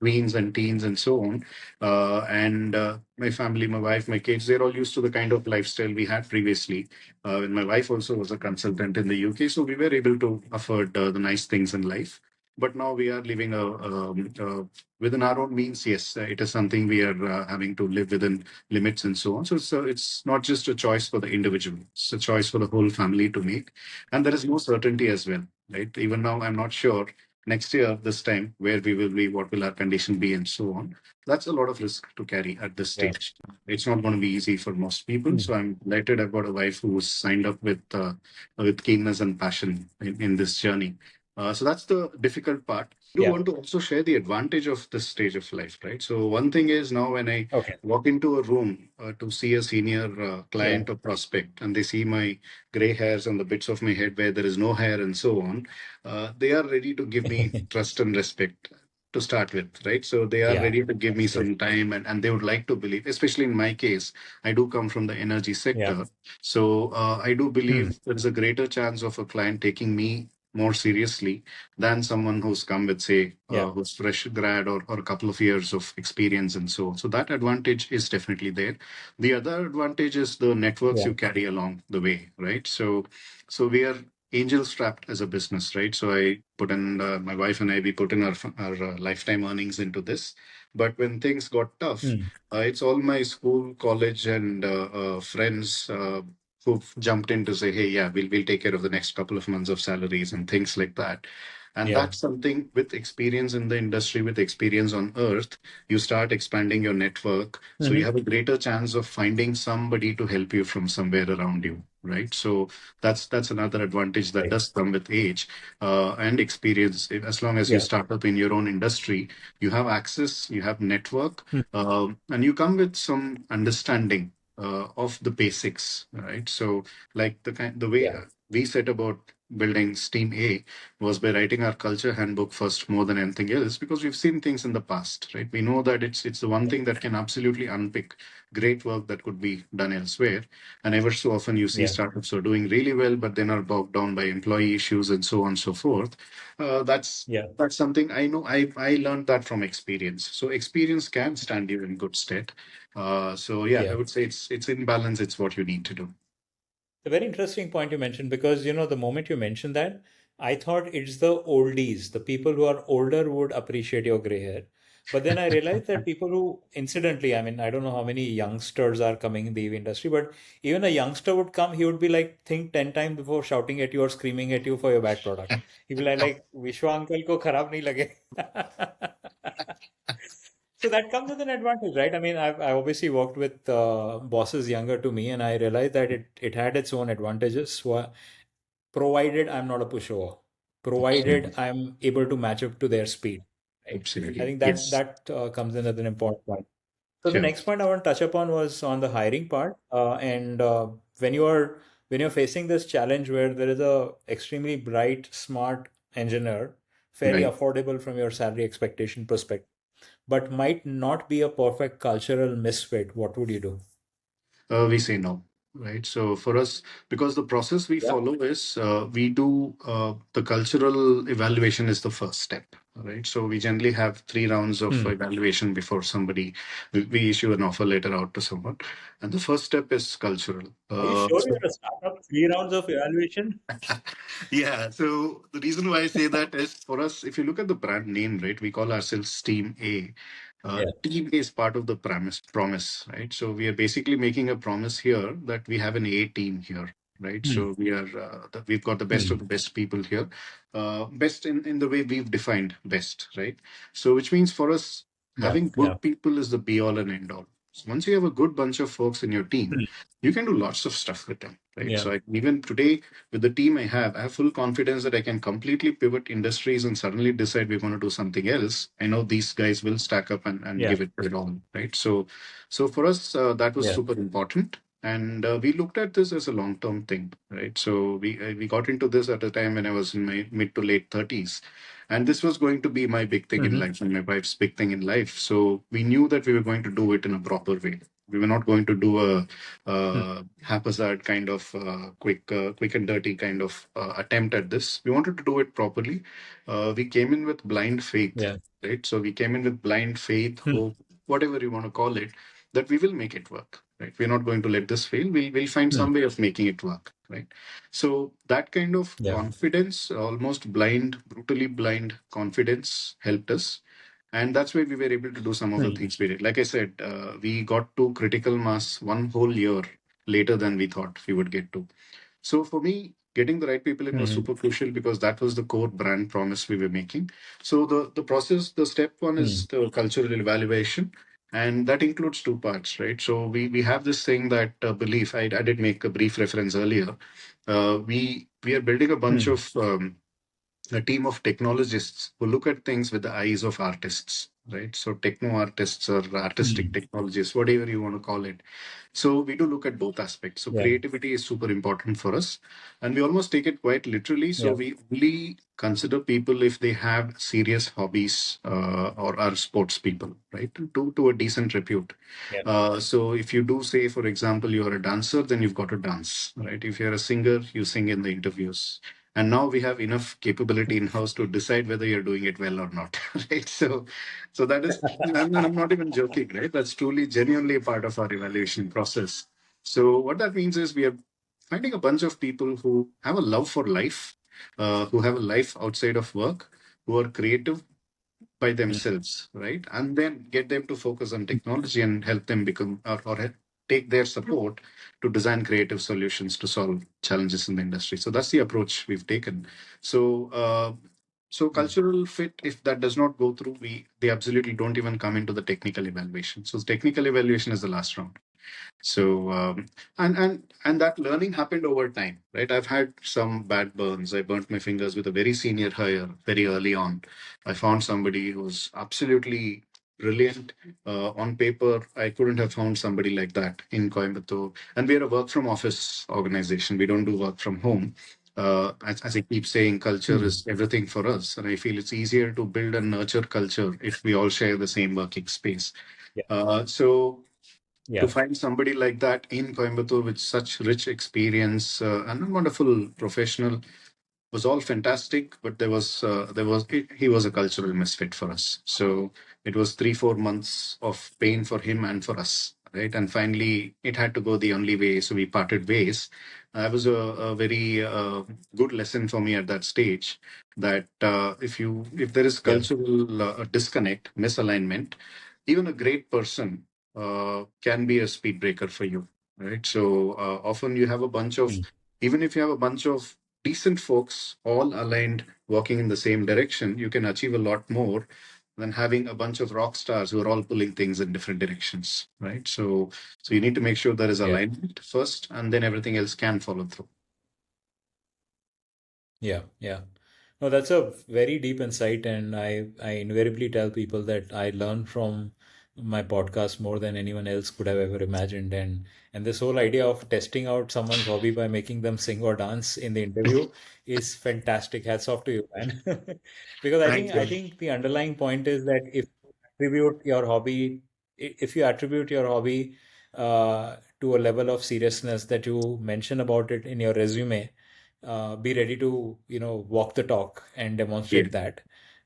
tweens and teens and so on. And my family, my wife, my kids, they're all used to the kind of lifestyle we had previously. And my wife also was a consultant in the UK, so we were able to afford the nice things in life. But now we are living within our own means. Yes, it is something we are having to live within limits and so on. So it's not just a choice for the individual; it's a choice for the whole family to make, and there is no certainty as well, right? Even now, I'm not sure next year this time where we will be, what will our condition be, and so on. That's a lot of risk to carry at this
Yeah.
stage. It's not going to be easy for most people,
Mm.
so I'm delighted I've got a wife who's signed up with keenness and passion in this journey. So that's the difficult part. I do
Yeah.
want to also share the advantage of this stage of life, right? So one thing is, now when I
Okay.
walk into a room to see a senior
Yeah.
client or prospect, and they see my gray hairs on the bits of my head where there is no hair and so on, they are ready to give me trust and respect to start with, right? So they are
Yeah.
ready to give me
That's true.
some time, and they would like to believe, especially in my case, I do come from the energy
Yeah.
sector. So I do
Mm.
believe there is a greater chance of a client taking me more seriously than someone who's come with, say,
Yeah.
who's fresh grad or a couple of years of experience and so on. So that advantage is definitely there. The other advantage is the networks
Yeah.
you carry along the way, right? So we are angel strapped as a business, right? So I put in my wife and I, we put in our lifetime earnings into this. But when things got tough,
Mm.
it's all my school, college, and friends who've jumped in to say, "Hey, yeah, we'll take care of the next couple of months of salaries and things like that." And
Yeah.
that's something with experience in the industry, with experience on earth, you start expanding your network. So you
Hmm.
have a greater chance of finding somebody to help you from somewhere around you, right? So that's another advantage that
Right.
does come with age and experience. As long as you
Yeah.
start up in your own industry, you have access, you have network,
Mm.
and you come with some understanding of the basics, right? So like the way
Yeah.
we set about building Steam A was by writing our culture handbook first more than anything else, because we've seen things in the past, right? We know that it's the one thing that can absolutely unpick great work that could be done elsewhere. And ever so often you see
Yeah.
startups are doing really well, but then are bogged down by employee issues and so on and so forth.
Yeah.
That's something I know. I learned that from experience. So experience can stand you in good stead. So yeah, I
Yeah.
would say it's in balance. It's what you need to do.
A very interesting point you mentioned, because the moment you mentioned that, I thought it's the oldies, the people who are older would appreciate your gray hair. But then I realized that people who, incidentally, I mean, I don't know how many youngsters are coming in the EV industry, but even a youngster would come, he would be like, think 10 times before shouting at you or screaming at you for your bad product. He will be like, Vishwa uncle ko kharab nahi lage. So that comes with an advantage, right? I mean, I obviously worked with bosses younger to me, and I realized that it had its own advantages. So, provided I'm not a pushover, provided
Absolutely.
I'm able to match up to their speed, right? I
Absolutely.
think that
Yes.
that comes in as an important point. So the
Sure.
next point I want to touch upon was on the hiring part, and when you're facing this challenge where there is a extremely bright, smart engineer, fairly
Right.
affordable from your salary expectation perspective, but might not be a perfect cultural misfit, what would you do?
We say no, right? So for us, because the process we
Yeah.
follow is we do the cultural evaluation is the first step, right? So we generally have 3 rounds of
Hmm.
evaluation before somebody we issue an offer letter out to someone, and the first step is cultural.
Are you sure you're a startup? 3 rounds of evaluation?
Yeah. So the reason why I say that is for us, if you look at the brand name, right, we call ourselves Team A.
Yeah.
Team A is part of the promise, right? So we are basically making a promise here that we have an A team here, right?
Hmm.
So we've got the best of
Hmm.
the best people here, best in the way we've defined best, right? So which means for us,
Yeah.
having
Yeah.
good people is the be all and end all. So once you have a good bunch of folks in your team,
Hmm.
you can do lots of stuff with them, right?
Yeah.
So even today with the team I have full confidence that I can completely pivot industries and suddenly decide we're going to do something else. I know these guys will stack up and
Yeah.
give it all, right? So for us, that was
Yeah.
super important. And we looked at this as a long-term thing, right? So we got into this at a time when I was in my mid to late 30s, and this was going to be my big thing in
Hmm.
life and my wife's big thing in life. So we knew that we were going to do it in a proper way. We were not going to do a
Hmm.
haphazard kind of quick and dirty kind of attempt at this. We wanted to do it properly. We came in with blind faith,
Yeah.
right? So we came in with blind faith,
Hmm.
hope, whatever you want to call it, that we will make it work, right? We're not going to let this fail. We'll find
Hmm.
some way of making it work, right? So that kind of
Yeah.
confidence, almost blind, brutally blind confidence, helped us, and that's why we were able to do some of the
Hmm.
things we did. Like I said, we got to critical mass one whole year later than we thought we would get to. So for me, getting the right people in was
Hmm.
super crucial because that was the core brand promise we were making. So the process, the step one
Hmm.
is the cultural evaluation, and that includes two parts, right? So we have this thing that belief. I did make a brief reference earlier. We are building a bunch
Hmm.
of a team of technologists who look at things with the eyes of artists, right? So techno artists or artistic
Hmm.
technologists, whatever you want to call it. So we do look at both aspects. So
Yeah.
creativity is super important for us, and we almost take it quite literally. So
Yeah.
we only consider people if they have serious hobbies or are sports people, right? To a decent repute.
Yeah.
So if you do say, for example, you're a dancer, then you've got to dance, right? If you're a singer, you sing in the interviews. And now we have enough capability in house to decide whether you're doing it well or not, right? So that is, I'm not even joking, right? That's truly, genuinely a part of our evaluation process. So what that means is we are finding a bunch of people who have a love for life, who have a life outside of work, who are creative by
Hmm.
themselves, right? And then get them to focus on technology and help them become or take their support to design creative solutions to solve challenges in the industry. So that's the approach we've taken. So so
Hmm.
cultural fit, if that does not go through, they absolutely don't even come into the technical evaluation. So technical evaluation is the last round. So and that learning happened over time, right? I've had some bad burns. I burnt my fingers with a very senior hire very early on. I found somebody who's absolutely brilliant. On paper, I couldn't have found somebody like that in Coimbatore. And we're a work from office organization. We don't do work from home. As I keep saying, culture
Hmm.
is everything for us. And I feel it's easier to build and nurture culture if we all share the same working space.
Yeah.
So to
Yeah.
find somebody like that in Coimbatore with such rich experience and a wonderful professional was all fantastic. But he was a cultural misfit for us. So it was 3 4 months of pain for him and for us, right? And finally, it had to go the only way. So we parted ways. That was a very good lesson for me at that stage. That if there is
Yeah.
cultural disconnect, misalignment, even a great person can be a speed breaker for you, right? So often you have a bunch of,
Hmm.
even if you have a bunch of decent folks all aligned walking in the same direction, you can achieve a lot more than having a bunch of rock stars who are all pulling things in different directions, right? So you need to make sure there is
Yeah.
alignment first, and then everything else can follow through.
Yeah. Yeah. No, that's a very deep insight, and I invariably tell people that I learn from my podcast more than anyone else could have ever imagined. And this whole idea of testing out someone's hobby by making them sing or dance in the interview is fantastic. Hats off to you, man. Because I think
Thank
I
you.
think the underlying point is that if attribute your hobby, if you attribute your hobby to a level of seriousness that you mention about it in your resume, be ready to, walk the talk and
Yeah.
demonstrate that.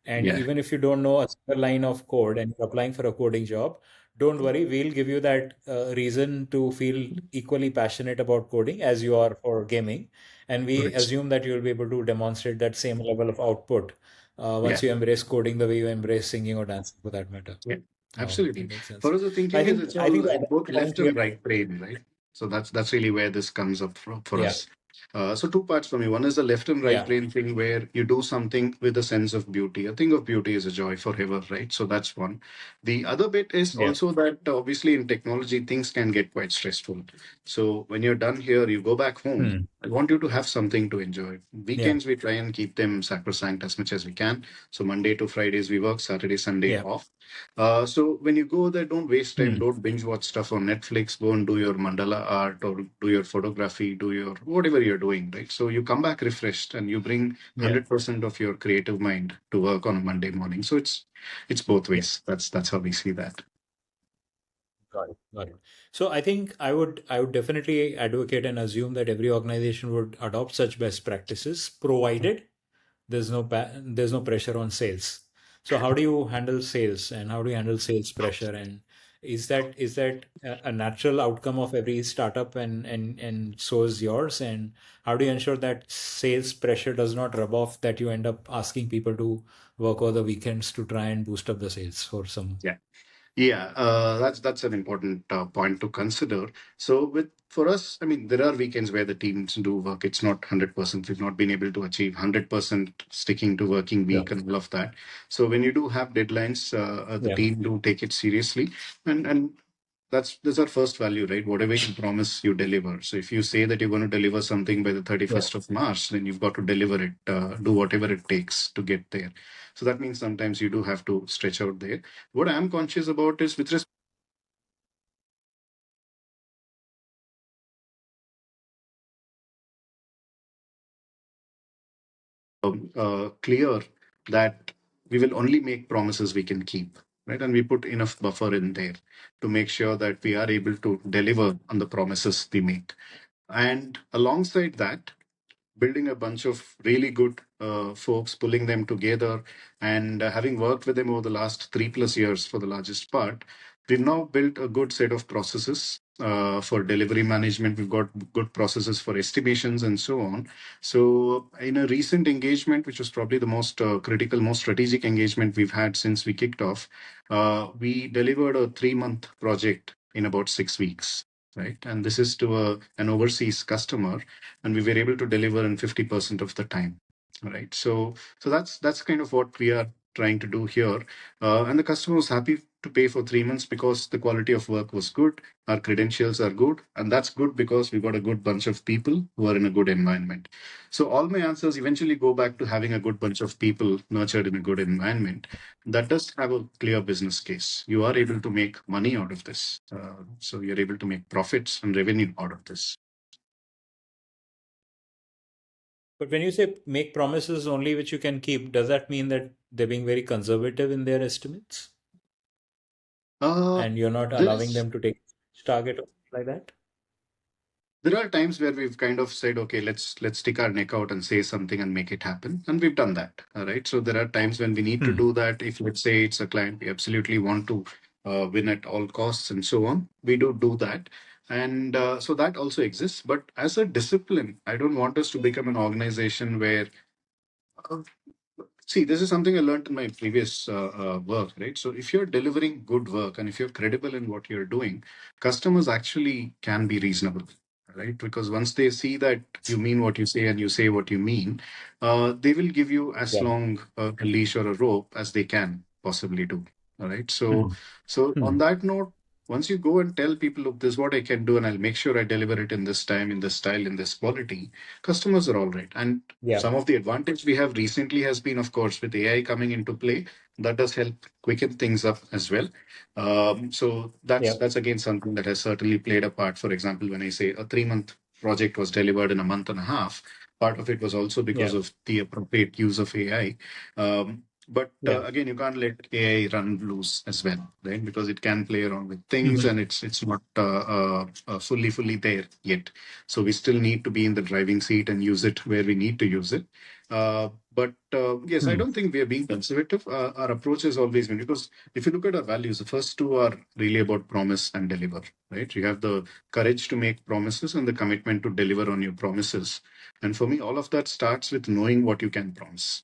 And
Yeah.
even if you don't know a single line of code and you're applying for a coding job, don't worry, we'll give you that reason to feel equally passionate about coding as you are for gaming. And we
Correct.
assume that you will be able to demonstrate that same level of output
Yeah.
once you embrace coding the way you embrace singing or dancing for that matter.
Yeah.
That
Absolutely.
makes sense.
For us, the
I
thinking is
think
it's
I think
all
the
in both
point
left
here,
and right brain, right? So that's really where this comes up for
yeah,
us. So two parts for me. One is the left and right
yeah,
brain thing where you do something with a sense of beauty. A thing of beauty is a joy forever, right? So that's one. The other bit is
yeah,
also that obviously in technology things can get quite stressful. So when you're done here, you go back home.
hmm,
I want you to have something to enjoy.
yeah,
Weekends we try and keep them sacrosanct as much as we can. So Monday to Fridays we work, Saturday, Sunday
yeah,
off. So when you go there, don't waste time.
hmm,
Don't binge watch stuff on Netflix. Go and do your mandala art or do your photography, do your whatever you're doing, right? So you come back refreshed and you bring
yeah,
100% of your creative mind to work on a Monday morning. So it's both
yeah.
ways. That's how we see that.
Got it. Got it. So I think I would definitely advocate and assume that every organization would adopt such best practices, provided there's no pressure on sales. So how do you handle sales and how do you handle sales pressure? And is that a natural outcome of every startup and so is yours? And how do you ensure that sales pressure does not rub off that you end up asking people to work over the weekends to try and boost up the sales for some?
Yeah. Yeah, that's an important point to consider. So with for us, I mean, there are weekends where the teams do work. It's not 100%. We've not been able to achieve 100% sticking to working
Yeah.
week and all of that. So when you do have deadlines, the
Yeah.
team do take it seriously, and that's our first value, right? Whatever you promise, you deliver. So if you say that you're going to deliver something by the
Yeah.
31st of March, then you've got to deliver it, do whatever it takes to get there. So that means sometimes you do have to stretch out there. What I'm conscious about is with respect clear that we will only make promises we can keep, right? And we put enough buffer in there to make sure that we are able to deliver on the promises we make. And alongside that, building a bunch of really good folks, pulling them together, and having worked with them over the last 3+ years for the largest part, we've now built a good set of processes for delivery management. We've got good processes for estimations and so on. So, in a recent engagement, which was probably the most critical, most strategic engagement we've had since we kicked off, we delivered a 3-month project in about 6 weeks. Right. And this is to an overseas customer and we were able to deliver in 50% of the time, right? So that's kind of what we are trying to do here, and the customer was happy to pay for 3 months because the quality of work was good, our credentials are good, and that's good because we got a good bunch of people who are in a good environment. So all my answers eventually go back to having a good bunch of people nurtured in a good environment that does have a clear business case. You are able to make money out of this, so you're able to make profits and revenue out of this.
But when you say make promises only which you can keep, does that mean that they're being very conservative in their estimates
uh,
and you're not
there
allowing
is
them to take target or something like that?
there are times where we've kind of said, okay, let's stick our neck out and say something and make it happen, and we've done that. All right. So there are times when we need to
Hmm.
do that. If let's say it's a client we absolutely want to win at all costs and so on, we do that, and so that also exists. But as a discipline, I don't want us to become an organization where uh, see, this is something I learned in my previous work, right? So if you're delivering good work and if you're credible in what you're doing, customers actually can be reasonable, right? Because once they see that you mean what you say and you say what you mean, they will give you as
Yeah.
long a leash or a rope as they can possibly do. All right. So,
Hmm.
so
Hmm.
on that note, once you go and tell people, look, this is what I can do, and I'll make sure I deliver it in this time, in this style, in this quality, customers are all right. And
Yeah.
some of the advantage we have recently has been, of course, with AI coming into play, that does help quicken things up as well. So
Yeah.
that's again something that has certainly played a part. For example, when I say a 3-month project was delivered in a month and a half, part of it was also because
Yeah.
of the appropriate use of AI. But
Yeah.
again, you can't let AI run loose as well, right? Because it can play around with things,
Mhm.
and it's not fully there yet. So we still need to be in the driving seat and use it where we need to use it. But yes, I
Hmm.
don't think we are being conservative. Our approach has always been, because if you look at our values, the first two are really about promise and deliver, right? You have the courage to make promises and the commitment to deliver on your promises. And for me, all of that starts with knowing what you can promise.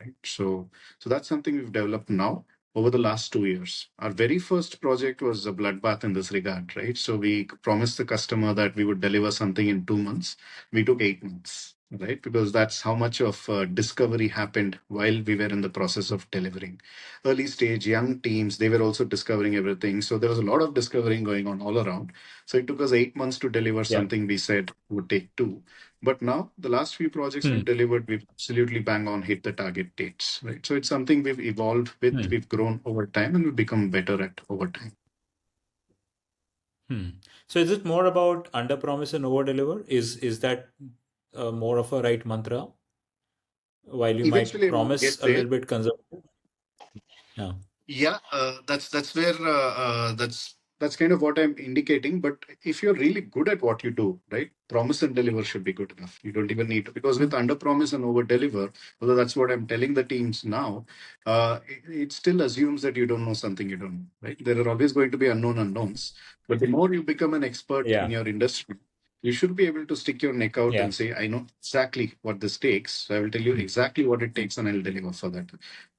Right. So that's something we've developed now over the last 2 years. Our very first project was a bloodbath in this regard, right? So we promised the customer that we would deliver something in 2 months. We took 8 months, right? Because that's how much of discovery happened while we were in the process of delivering. Early stage, young teams, they were also discovering everything. So there was a lot of discovering going on all around. So it took us 8 months to deliver
Yeah.
something we said would take two. But now, the last few projects
Hmm.
we've delivered, we've absolutely bang on hit the target dates, right? So it's something we've evolved with,
Hmm.
we've grown over time, and we've become better at over time.
Hmm. So is it more about under promise and over deliver? Is that more of a right mantra? While you might
Eventually, we'll
promise
get
a
there.
little bit conservative. Yeah.
Yeah, that's where that's kind of what I'm indicating. But if you're really good at what you do, right, promise and deliver should be good enough. You don't even need to, because with under promise and over deliver, although that's what I'm telling the teams now, it still assumes that you don't know something you don't know, right? There are always going to be unknown unknowns, but the more you become an expert in
Yeah.
your industry, you should be able to stick your neck out
Yeah.
and say, I know exactly what this takes. So I will tell you
Hmm.
exactly what it takes and I'll deliver for that.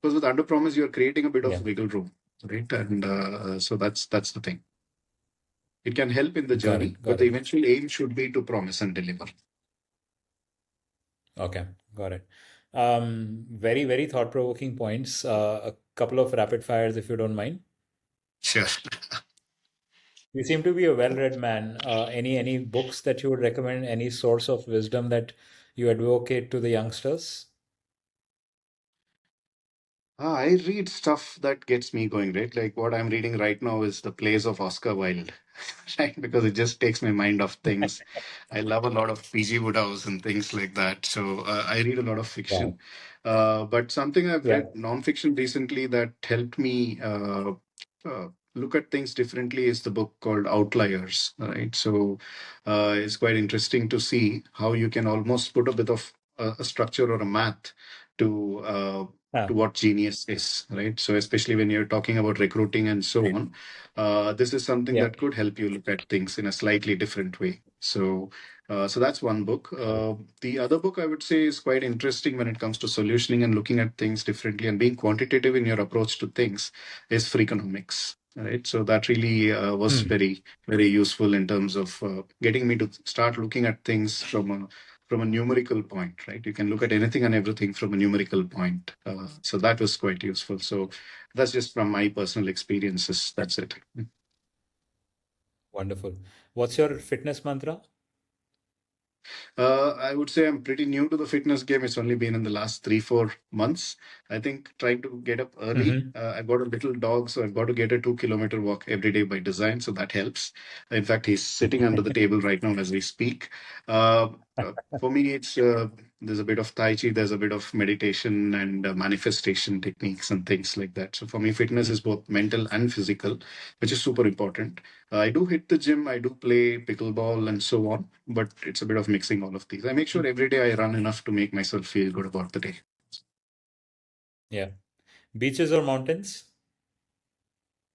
Because with under promise, you're creating a bit of
Yeah.
wiggle room, right? And so that's the thing. It can help in the
Got
journey,
it.
but
Got
the
it.
eventual aim should be to promise and deliver.
Okay. Got it. Very, very thought-provoking points. A couple of rapid fires, if you don't mind.
Sure.
You seem to be a well-read man. Any books that you would recommend? Any source of wisdom that you advocate to the youngsters?
I read stuff that gets me going, right? Like what I'm reading right now is the plays of Oscar Wilde, right? Because it just takes my mind off things. I love a lot of P.G. Woodhouse and things like that. So I read a lot of
Wow.
fiction. But something I've
Yeah.
read nonfiction recently that helped me look at things differently is the book called Outliers, right? So it's quite interesting to see how you can almost put a bit of a structure or a math to
Ah,
to what genius is, right? So especially when you're talking about recruiting and so on, this is something
yeah.
that could help you look at things in a slightly different way. So that's one book. The other book I would say is quite interesting when it comes to solutioning and looking at things differently and being quantitative in your approach to things is Freakonomics. Right, so that really was
Hmm.
very, very useful in terms of getting me to start looking at things from a numerical point, right? You can look at anything and everything from a numerical point. So that was quite useful. So that's just from my personal experiences. That's it.
Wonderful. What's your fitness mantra?
I would say I'm pretty new to the fitness game. It's only been in the last 3, 4 months. I think trying to get up early.
Mm-hmm.
I've got a little dog, so I've got to get a 2 kilometer walk every day by design. So that helps. In fact, he's sitting under the table right now as we speak. Uh, for me, it's there's a bit of Tai Chi, there's a bit of meditation and manifestation techniques and things like that. So for me, fitness is both mental and physical, which is super important. I do hit the gym, I do play pickleball and so on, but it's a bit of mixing all of these. I make sure every day I run enough to make myself feel good about the day.
Yeah. Beaches or mountains?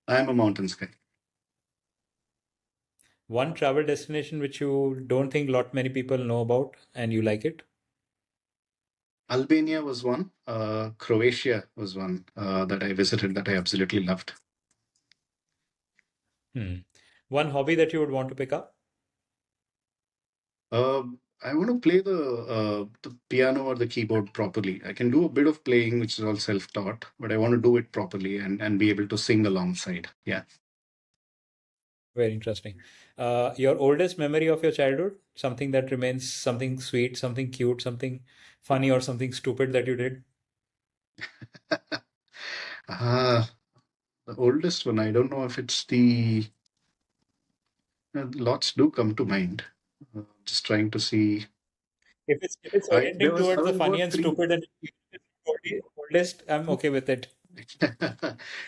I am a mountains guy.
One travel destination which you don't think lot many people know about and you like it?
Albania was one. Croatia was one that I visited that I absolutely loved.
Hmm. One hobby that you would want to pick up?
Uh, I want to play the piano or the keyboard properly. I can do a bit of playing, which is all self-taught, but I want to do it properly and be able to sing alongside. Yeah.
Very interesting. Your oldest memory of your childhood? Something that remains, something sweet, something cute, something funny, or something stupid that you did?
Ah, the oldest one. I don't know if it's the lots do come to mind. Just trying to see.
If it's
I there
orienting
was
towards the
around
funny
about
and
three.
stupid, and Oldest, I'm okay with it.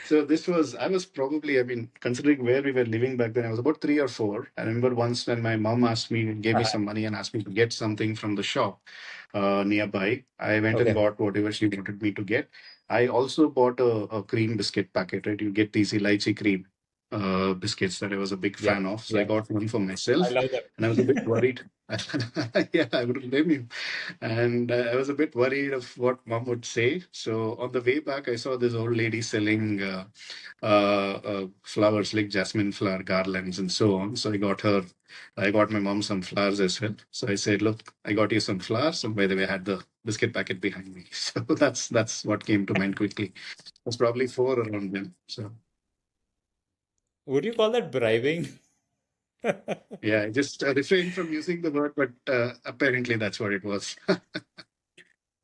So this was, I was probably, I mean, considering where we were living back then, I was about 3 or 4. I remember once when my mom asked me, gave me
Uh-huh.
some money and asked me to get something from the shop nearby. I went and
Okay.
bought whatever she wanted me to get. I also bought a cream biscuit packet, right? You get these elaichi cream biscuits that I was a big
Yeah.
fan of. So I
Yeah.
got one for
I
myself
love
and I was a bit
them.
worried. Yeah, I wouldn't blame you. And I was a bit worried of what mom would say. So on the way back, I saw this old lady selling flowers like jasmine flower garlands and so on. So I got my mom some flowers as well. So I said, "Look, I got you some flowers." And by the way, I had the biscuit packet behind me. So that's what came to mind quickly. It was probably 4 around then. So
Would you call that bribing?
yeah, I just refrained from using the word, but apparently that's what it was.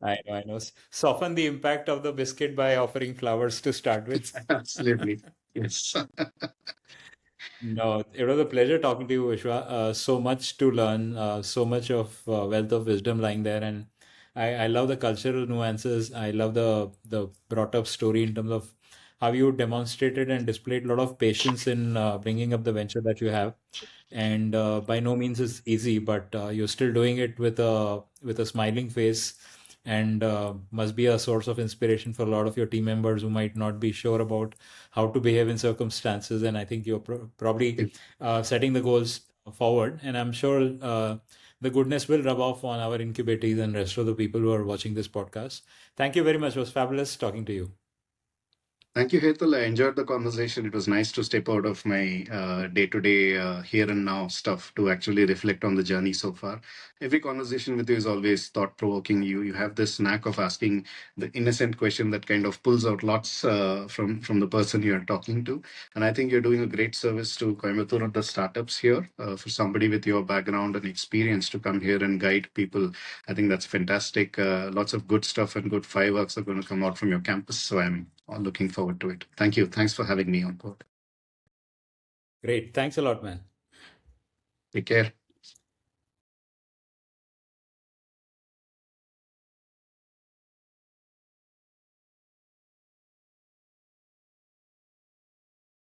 I know. Soften the impact of the biscuit by offering flowers to start with.
Absolutely. Yes.
No, it was a pleasure talking to you, Vishwa. So much to learn, so much of wealth of wisdom lying there, and I love the cultural nuances. I love the brought up story in terms of how you demonstrated and displayed a lot of patience in bringing up the venture that you have. And by no means is easy, but you're still doing it with a smiling face, and must be a source of inspiration for a lot of your team members who might not be sure about how to behave in circumstances. And I think you're probably setting the goals forward, and I'm sure the goodness will rub off on our incubatees and rest of the people who are watching this podcast. Thank you very much. It was fabulous talking to you.
Thank you, Hetal. I enjoyed the conversation. It was nice to step out of my day-to-day here and now stuff to actually reflect on the journey so far. Every conversation with you is always thought-provoking. You have this knack of asking the innocent question that kind of pulls out lots from the person you are talking to. And I think you're doing a great service to Coimbatore and the startups here. For somebody with your background and experience to come here and guide people, I think that's fantastic. Lots of good stuff and good fireworks are going to come out from your campus. So I'm looking forward to it. Thank you. Thanks for having me on board.
Great. Thanks a lot, man.
Take care.